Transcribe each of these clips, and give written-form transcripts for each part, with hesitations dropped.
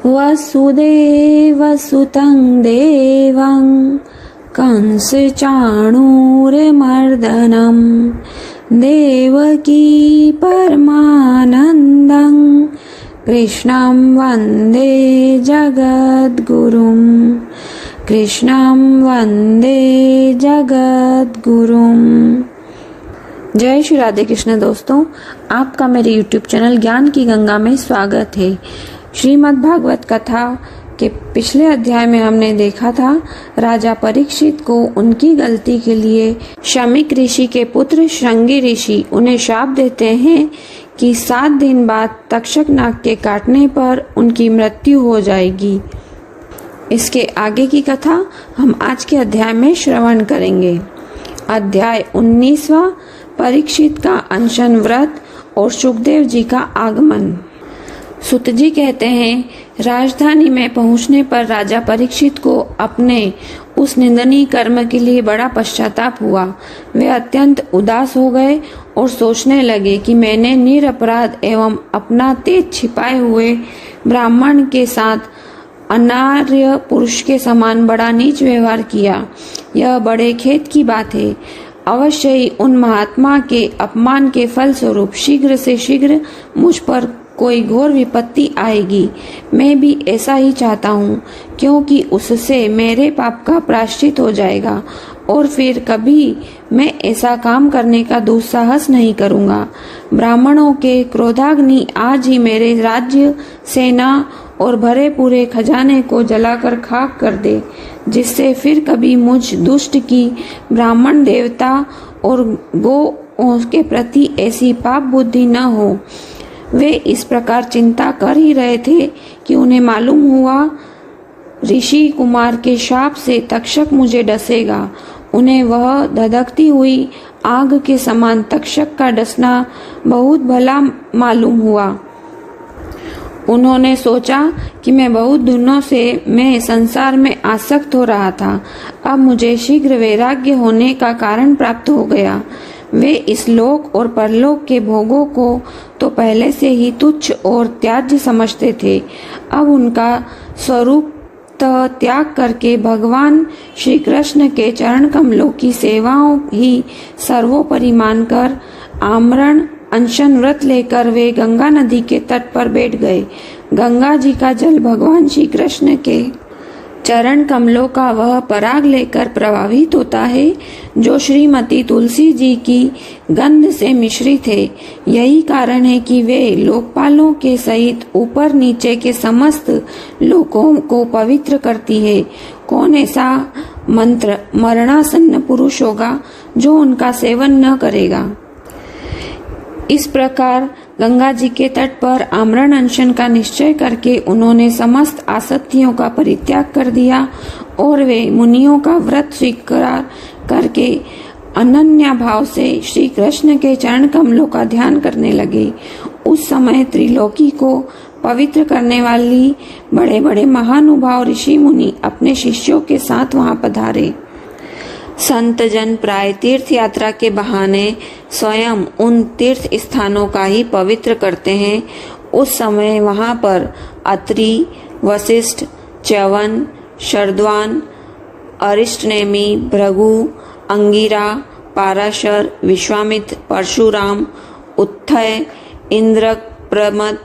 वसुदेवसुतं देवं कंसचाणूरमर्दनं देवकी परमानन्दं कृष्णं वन्दे जगद्गुरुं कृष्णं वन्दे जगद्गुरुं। जय श्री राधे कृष्ण। दोस्तों, आपका मेरे YouTube चैनल ज्ञान की गंगा में स्वागत है। श्रीमद् भागवत कथा के पिछले अध्याय में हमने देखा था राजा परीक्षित को उनकी गलती के लिए शमीक ऋषि के पुत्र श्रृंगी ऋषि उन्हें शाप देते हैं कि 7 दिन बाद तक्षक नाग के काटने पर उनकी मृत्यु हो जाएगी। इसके आगे की कथा हम आज के अध्याय में श्रवण करेंगे। अध्याय 19वां, परीक्षित का अनशन व्रत और सुखदेव जी का आगमन। सुत जी कहते हैं, राजधानी में पहुंचने पर राजा परीक्षित को अपने उस निंदनीय कर्म के लिए बड़ा पश्चाताप हुआ। वे अत्यंत उदास हो गए और सोचने लगे कि मैंने निरपराध एवं अपना तेज छिपाए हुए ब्राह्मण के साथ अनार्य पुरुष के समान बड़ा नीच व्यवहार किया। यह बड़े खेद की बात है। अवश्य ही उन महात्मा के अपमान के फल स्वरूप शीघ्र से शीघ्र मुझ पर कोई घोर विपत्ति आएगी। मैं भी ऐसा ही चाहता हूँ, क्योंकि उससे मेरे पाप का प्रायश्चित हो जाएगा और फिर कभी मैं ऐसा काम करने का दुस्साहस नहीं करूँगा। ब्राह्मणों के क्रोधाग्नि आज ही मेरे राज्य, सेना और भरे पूरे खजाने को जलाकर खाक कर दे, जिससे फिर कभी मुझ दुष्ट की ब्राह्मण देवता और गो के प्रति ऐसी पाप बुद्धि न हो। वे इस प्रकार चिंता कर ही रहे थे कि उन्हें मालूम हुआ ऋषि कुमार के शाप से तक्षक मुझे डसेगा। उन्हें वह धधकती हुई आग के समान तक्षक का डसना बहुत भला मालूम हुआ। उन्होंने सोचा कि मैं बहुत दिनों से मैं संसार में आसक्त हो रहा था, अब मुझे शीघ्र वैराग्य होने का कारण प्राप्त हो गया। वे इस लोक और परलोक के भोगों को तो पहले से ही तुच्छ और त्याज्य समझते थे। अब उनका स्वरूप त्याग करके भगवान श्री कृष्ण के चरण कमलों की सेवाओं ही सर्वोपरि मानकर आमरण अनशन व्रत लेकर वे गंगा नदी के तट पर बैठ गए। गंगा जी का जल भगवान श्री कृष्ण के चरण कमलों का वह पराग लेकर प्रवाहित होता है जो श्रीमती तुलसी जी की गंध से मिश्रित है। यही कारण है कि वे लोकपालों के सहित ऊपर नीचे के समस्त लोकों को पवित्र करती है। कौन ऐसा मंत्र मरणासन्न पुरुष होगा जो उनका सेवन न करेगा। इस प्रकार गंगा जी के तट पर आमरण अनशन का निश्चय करके उन्होंने समस्त आसक्तियों का परित्याग कर दिया और वे मुनियों का व्रत स्वीकार करके अनन्य भाव से श्री कृष्ण के चरण कमलों का ध्यान करने लगे। उस समय त्रिलोकी को पवित्र करने वाली बड़े बड़े महानुभाव ऋषि मुनि अपने शिष्यों के साथ वहां पधारे। संत जन प्राय तीर्थ यात्रा के बहाने स्वयं उन तीर्थ स्थानों का ही पवित्र करते हैं। उस समय वहां पर अत्रि, वशिष्ठ, च्यवन, शरद्वान, अरिष्टनेमि, भृगु, अंगिरा, पाराशर, विश्वामित्र, परशुराम, उत्थय, इंद्रक, प्रमथ,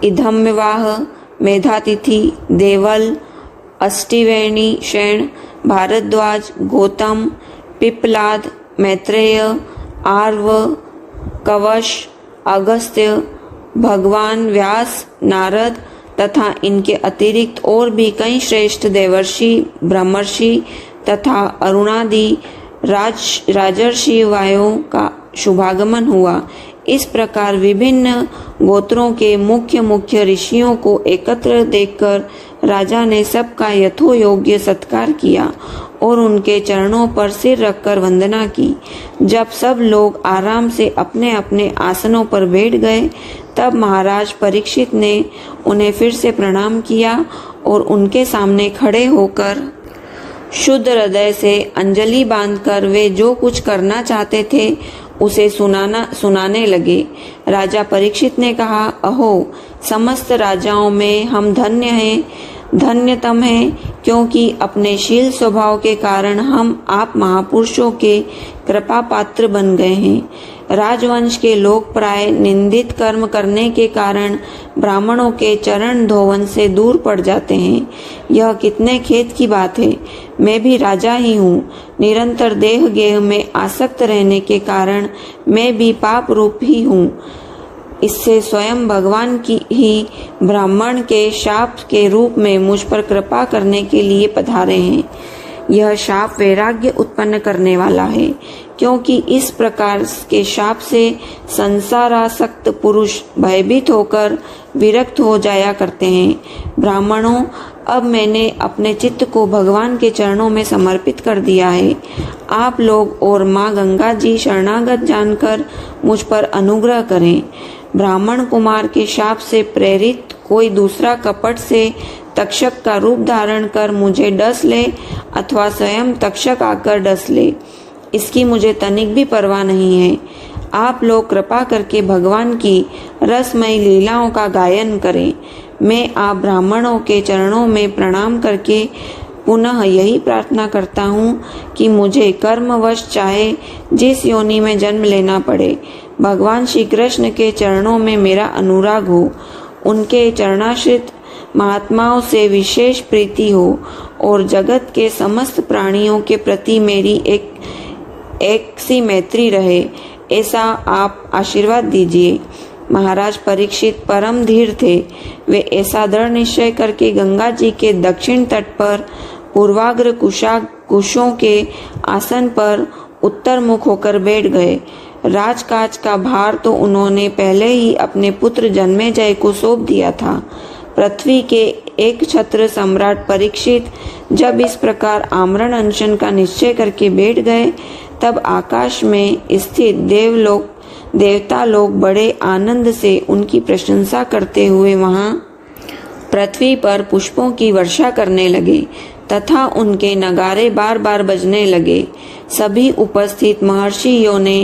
इधम्यवाह, मेधातिथि, देवल, अष्टिवेणी शैण, भारद्वाज, गौतम, पिप्पलाद, मैत्रेय, आर्व, कवश, अगस्त्य, भगवान व्यास, नारद तथा इनके अतिरिक्त और भी कई श्रेष्ठ देवर्षि, ब्रह्मर्षि तथा अरुणादि राजर्षि वायों का शुभागमन हुआ। इस प्रकार विभिन्न गोत्रों के मुख्य मुख्य ऋषियों को एकत्र देखकर राजा ने सबका यथोयोग्य सत्कार किया और उनके चरणों पर सिर रखकर वंदना की। जब सब लोग आराम से अपने अपने आसनों पर बैठ गए, तब महाराज परीक्षित ने उन्हें फिर से प्रणाम किया और उनके सामने खड़े होकर शुद्ध हृदय से अंजलि बांधकर वे जो कुछ करना चाहते थे उसे सुनाने लगे। राजा परीक्षित ने कहा, अहो, समस्त राजाओं में हम धन्यतम हैं, क्योंकि अपने शील स्वभाव के कारण हम आप महापुरुषों के कृपा पात्र बन गए हैं। राजवंश के लोग प्राय निंदित कर्म करने के कारण ब्राह्मणों के चरण धोवन से दूर पड़ जाते हैं। यह कितने खेद की बात है। मैं भी राजा ही हूँ। निरंतर देह गेह में आसक्त रहने के कारण मैं भी पाप रूप ही हूँ। इससे स्वयं भगवान की ही ब्राह्मण के शाप के रूप में मुझ पर कृपा करने के लिए पधारे हैं। यह शाप वैराग्य उत्पन्न करने वाला है, क्योंकि इस प्रकार के शाप से संसारासक्त पुरुष भयभीत होकर विरक्त हो जाया करते हैं। ब्राह्मणों, अब मैंने अपने चित्त को भगवान के चरणों में समर्पित कर दिया है। आप लोग और माँ गंगा जी शरणागत जानकर मुझ पर अनुग्रह करें। ब्राह्मण कुमार के शाप से प्रेरित कोई दूसरा कपट से तक्षक का रूप धारण कर मुझे डस ले अथवा स्वयं तक्षक आकर डस ले, इसकी मुझे तनिक भी परवाह नहीं है। आप लोग कृपा करके भगवान की रसमयी लीलाओं का गायन करें। मैं आप ब्राह्मणों के चरणों में प्रणाम करके पुनः यही प्रार्थना करता हूँ कि मुझे कर्मवश चाहे जिस योनि में जन्म लेना पड़े, भगवान श्री कृष्ण के चरणों में मेरा अनुराग हो, उनके चरणाश्रित महात्माओं से विशेष प्रीति हो और जगत के समस्त प्राणियों के प्रति मेरी एक सी मैत्री रहे, ऐसा आप आशीर्वाद दीजिए। महाराज परीक्षित परम धीर थे। वे ऐसा दृढ़ निश्चय करके गंगा जी के दक्षिण तट पर पूर्वाग्र कुशों के आसन पर उत्तर मुख होकर बैठ गए। राजकाज का भार तो उन्होंने पहले ही अपने पुत्र जन्मेजय को सौंप दिया था। पृथ्वी के एक छत्र सम्राट परीक्षित जब इस प्रकार आमरण अनशन का निश्चय करके बैठ गए, तब आकाश में स्थित देवता लोग बड़े आनंद से उनकी प्रशंसा करते हुए वहां पृथ्वी पर पुष्पों की वर्षा करने लगे तथा उनके नगारे बार बार बजने लगे। सभी उपस्थित महर्षियों ने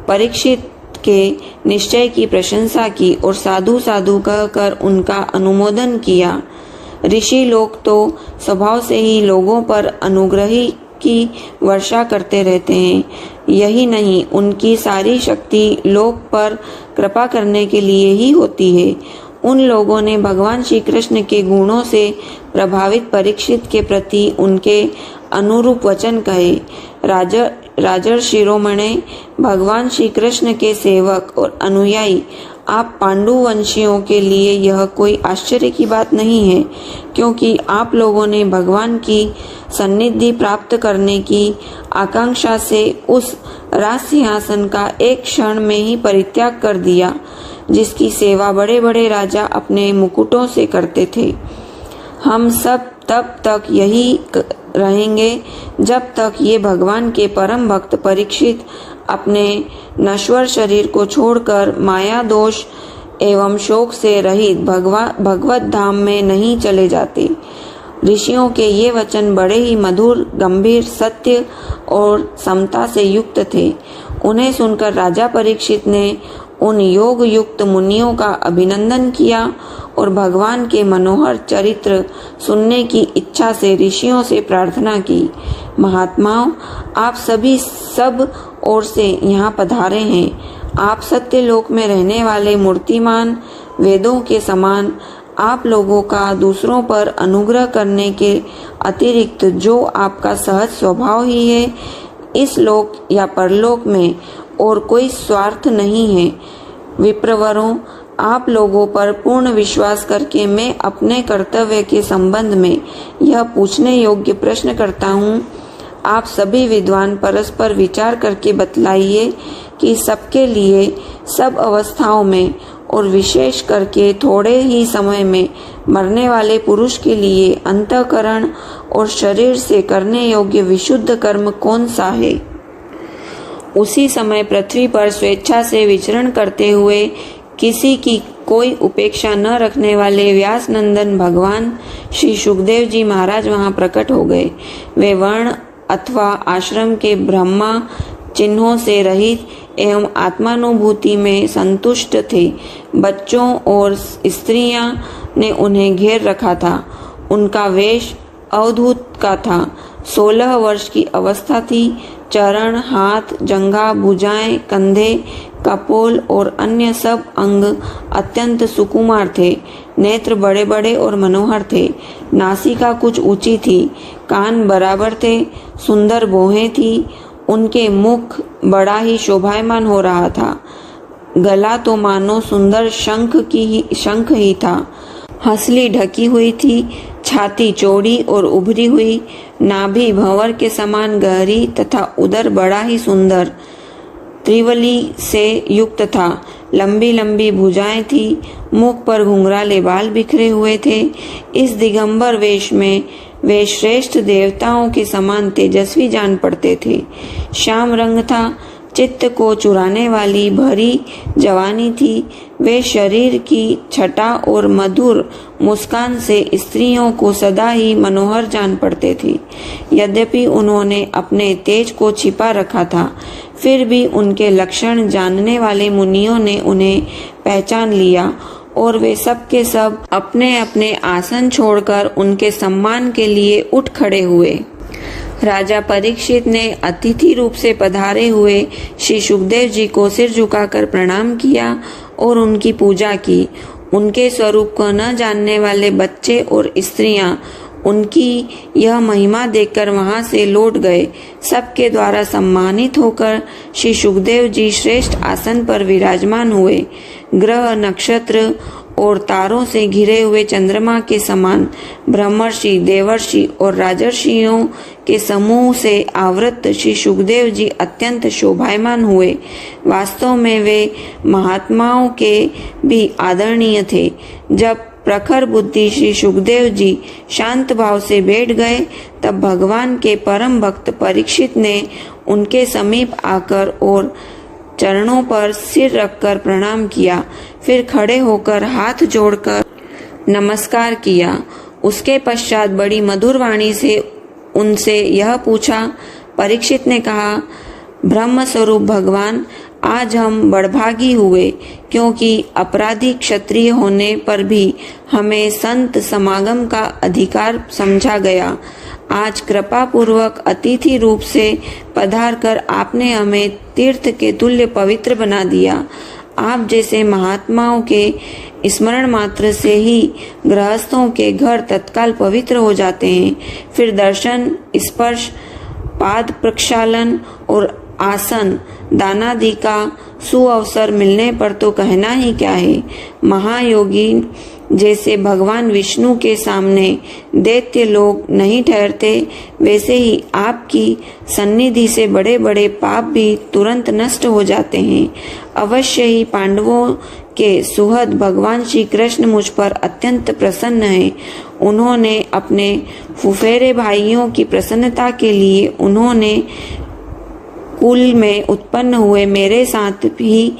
परीक्षित के निश्चय की प्रशंसा की और साधु साधु कहकर उनका अनुमोदन किया। ऋषि लोग तो स्वभाव से ही लोगों पर अनुग्रह की वर्षा करते रहते हैं। यही नहीं, उनकी सारी शक्ति लोक पर कृपा करने के लिए ही होती है। उन लोगों ने भगवान श्री कृष्ण के गुणों से प्रभावित परीक्षित के प्रति उनके अनुरूप वचन कहे। राजर्षि शिरोमणि, भगवान श्री कृष्ण के सेवक और अनुयायी आप पांडुवंशियों के लिए यह कोई आश्चर्य की बात नहीं है, क्योंकि आप लोगों ने भगवान की सन्निधि प्राप्त करने की आकांक्षा से उस राज सिंहासन का एक क्षण में ही परित्याग कर दिया, जिसकी सेवा बड़े बड़े राजा अपने मुकुटों से करते थे। हम सब तब तक यही रहेंगे जब तक ये भगवान के परम भक्त परीक्षित अपने नश्वर शरीर को छोड़कर माया दोष एवं शोक से रहित भगवत धाम में नहीं चले जाते। ऋषियों के ये वचन बड़े ही मधुर, गंभीर, सत्य और समता से युक्त थे। उन्हें सुनकर राजा परीक्षित ने उन योग युक्त मुनियों का अभिनंदन किया और भगवान के मनोहर चरित्र सुनने की इच्छा से ऋषियों से प्रार्थना की, महात्माओं, आप सभी सब ओर से यहाँ पधारे हैं। आप सत्य लोक में रहने वाले मूर्तिमान वेदों के समान आप लोगों का दूसरों पर अनुग्रह करने के अतिरिक्त जो आपका सहज स्वभाव ही है, इस लोक या परलोक में और कोई स्वार्थ नहीं है। विप्रवरों, आप लोगों पर पूर्ण विश्वास करके मैं अपने कर्तव्य के संबंध में यह पूछने योग्य प्रश्न करता हूँ। आप सभी विद्वान परस्पर विचार करके बतलाइए कि सबके लिए सब अवस्थाओं में और विशेष करके थोड़े ही समय में मरने वाले पुरुष के लिए अंतःकरण और शरीर से करने योग्य विशुद्ध कर्म कौन सा है। उसी समय पृथ्वी पर स्वेच्छा से विचरण करते हुए किसी की कोई उपेक्षा न रखने वाले व्यास नंदन भगवान श्री सुखदेव जी महाराज वहां प्रकट हो गए। वे वर्ण अथवा आश्रम के ब्रह्मा चिन्हों से रहित एवं आत्मानुभूति में संतुष्ट थे। बच्चों और स्त्रियां ने उन्हें घेर रखा था। उनका वेश अवधूत का था। 16 वर्ष की अवस्था थी। चरण, हाथ, जंघा, भुजाएं, कंधे, कपोल और अन्य सब अंग अत्यंत सुकुमार थे। नेत्र बड़े बड़े और मनोहर थे। नासिका कुछ ऊंची थी। कान बराबर थे। सुंदर भौहें थी। उनके मुख बड़ा ही शोभायमान हो रहा था। गला तो मानो सुंदर शंख ही था। हंसली ढकी हुई थी। छाती चौड़ी और उभरी हुई। नाभि भंवर के समान गहरी तथा उदर बड़ा ही सुंदर त्रिवली से युक्त था। लंबी लंबी भुजाएं थी। मुख पर घुंघराले बाल बिखरे हुए थे। इस दिगंबर वेश में वे श्रेष्ठ देवताओं के समान तेजस्वी जान पड़ते थे। श्याम रंग था। चित्त को चुराने वाली भरी जवानी थी। वे शरीर की छटा और मधुर मुस्कान से स्त्रियों को सदा ही मनोहर जान पड़ते थे। यद्यपि उन्होंने अपने तेज को छिपा रखा था, फिर भी उनके लक्षण जानने वाले मुनियों ने उन्हें पहचान लिया और वे सब के सब अपने अपने आसन छोड़कर उनके सम्मान के लिए उठ खड़े हुए। राजा परीक्षित ने अतिथि रूप से पधारे हुए श्री सुखदेव जी को सिर झुकाकर प्रणाम किया और उनकी पूजा की। उनके स्वरूप को न जानने वाले बच्चे और स्त्रियां उनकी यह महिमा देखकर वहां से लौट गए। सबके द्वारा सम्मानित होकर श्री सुखदेव जी श्रेष्ठ आसन पर विराजमान हुए। ग्रह, नक्षत्र और तारों से घिरे हुए चंद्रमा के समान ब्रह्मर्षि, देवर्षि और राजर्षियों के समूह से आवृत श्री सुखदेव जी अत्यंत शोभायमान हुए। वास्तव में वे महात्माओं के भी आदरणीय थे। जब प्रखर बुद्धि श्री सुखदेव जी शांत भाव से बैठ गए, तब भगवान के परम भक्त परीक्षित ने उनके समीप आकर और चरणों पर सिर रखकर प्रणाम किया। फिर खड़े होकर हाथ जोड़कर नमस्कार किया। उसके पश्चात बड़ी मधुर वाणी से उनसे यह पूछा। परीक्षित ने कहा, ब्रह्म स्वरूप भगवान, आज हम बड़भागी हुए, क्योंकि अपराधी क्षत्रिय होने पर भी हमें संत समागम का अधिकार समझा गया। आज कृपा पूर्वक अतिथि रूप से पधार कर आपने हमें तीर्थ के तुल्य पवित्र बना दिया। आप जैसे महात्माओं के स्मरण मात्र से ही गृहस्थों के घर तत्काल पवित्र हो जाते हैं। फिर दर्शन, स्पर्श, पाद प्रक्षालन और आसन दानादि का सुअवसर मिलने पर तो कहना ही क्या है। महायोगी जैसे भगवान विष्णु के सामने दैत्य लोग नहीं ठहरते, वैसे ही आपकी सन्निधि से बड़े बड़े पाप भी तुरंत नष्ट हो जाते हैं। अवश्य ही पांडवों के सुहृद भगवान श्री कृष्ण मुझ पर अत्यंत प्रसन्न हैं। उन्होंने अपने फुफेरे भाइयों की प्रसन्नता के लिए उन्होंने कुल में उत्पन्न हुए मेरे साथ भी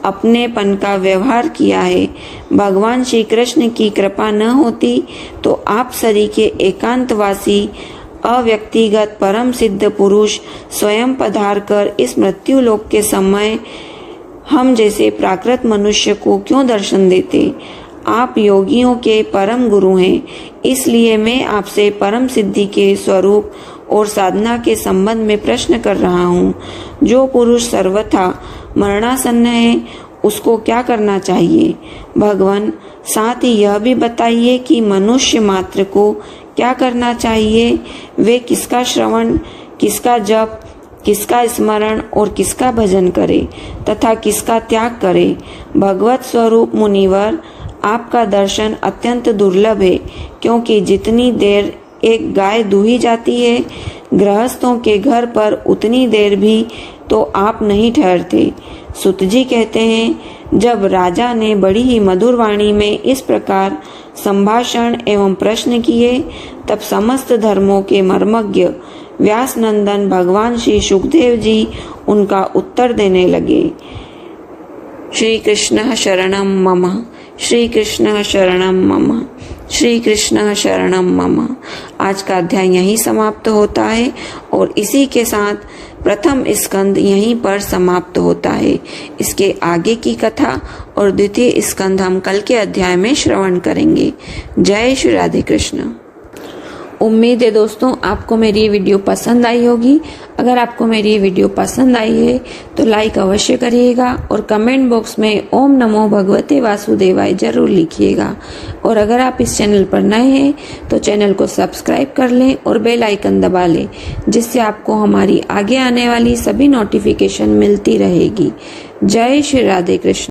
अपनेपन का व्यवहार किया है। भगवान श्री कृष्ण की कृपा न होती तो आप सरीखे एकांतवासी अव्यक्तिगत परम सिद्ध पुरुष स्वयं पधार कर इस मृत्यु लोक के समय हम जैसे प्राकृत मनुष्य को क्यों दर्शन देते। आप योगियों के परम गुरु हैं, इसलिए मैं आपसे परम सिद्धि के स्वरूप और साधना के संबंध में प्रश्न कर रहा हूँ। जो पुरुष सर्वथा मरणासन्न है, उसको क्या करना चाहिए? भगवान, साथ ही यह भी बताइए कि मनुष्य मात्र को क्या करना चाहिए। वे किसका श्रवण, किसका जप, किसका स्मरण और किसका भजन करे तथा किसका त्याग करे। भगवत स्वरूप मुनिवर, आपका दर्शन अत्यंत दुर्लभ है, क्योंकि जितनी देर एक गाय दूही जाती है, गृहस्थों के घर पर उतनी देर भी तो आप नहीं ठहरते। सुत जी कहते हैं, जब राजा ने बड़ी ही मधुर वाणी में इस प्रकार संभाषण एवं प्रश्न किए, तब समस्त धर्मों के मर्मज्ञ व्यास नंदन भगवान श्री सुखदेव जी उनका उत्तर देने लगे। श्री कृष्ण शरणम मम, श्री कृष्ण शरणम मम, श्री कृष्ण शरणम मम। आज का अध्याय यहीं समाप्त होता है और इसी के साथ प्रथम स्कंद यहीं पर समाप्त होता है। इसके आगे की कथा और द्वितीय स्कंद हम कल के अध्याय में श्रवण करेंगे। जय श्री राधे कृष्ण। उम्मीद है दोस्तों आपको मेरी ये वीडियो पसंद आई होगी। अगर आपको मेरी ये वीडियो पसंद आई है तो लाइक अवश्य करिएगा और कमेंट बॉक्स में ओम नमो भगवते वासुदेवाय जरूर लिखिएगा। और अगर आप इस चैनल पर नए हैं तो चैनल को सब्सक्राइब कर लें और बेल आइकन दबा लें, जिससे आपको हमारी आगे आने वाली सभी नोटिफिकेशन मिलती रहेगी। जय श्री राधे कृष्ण।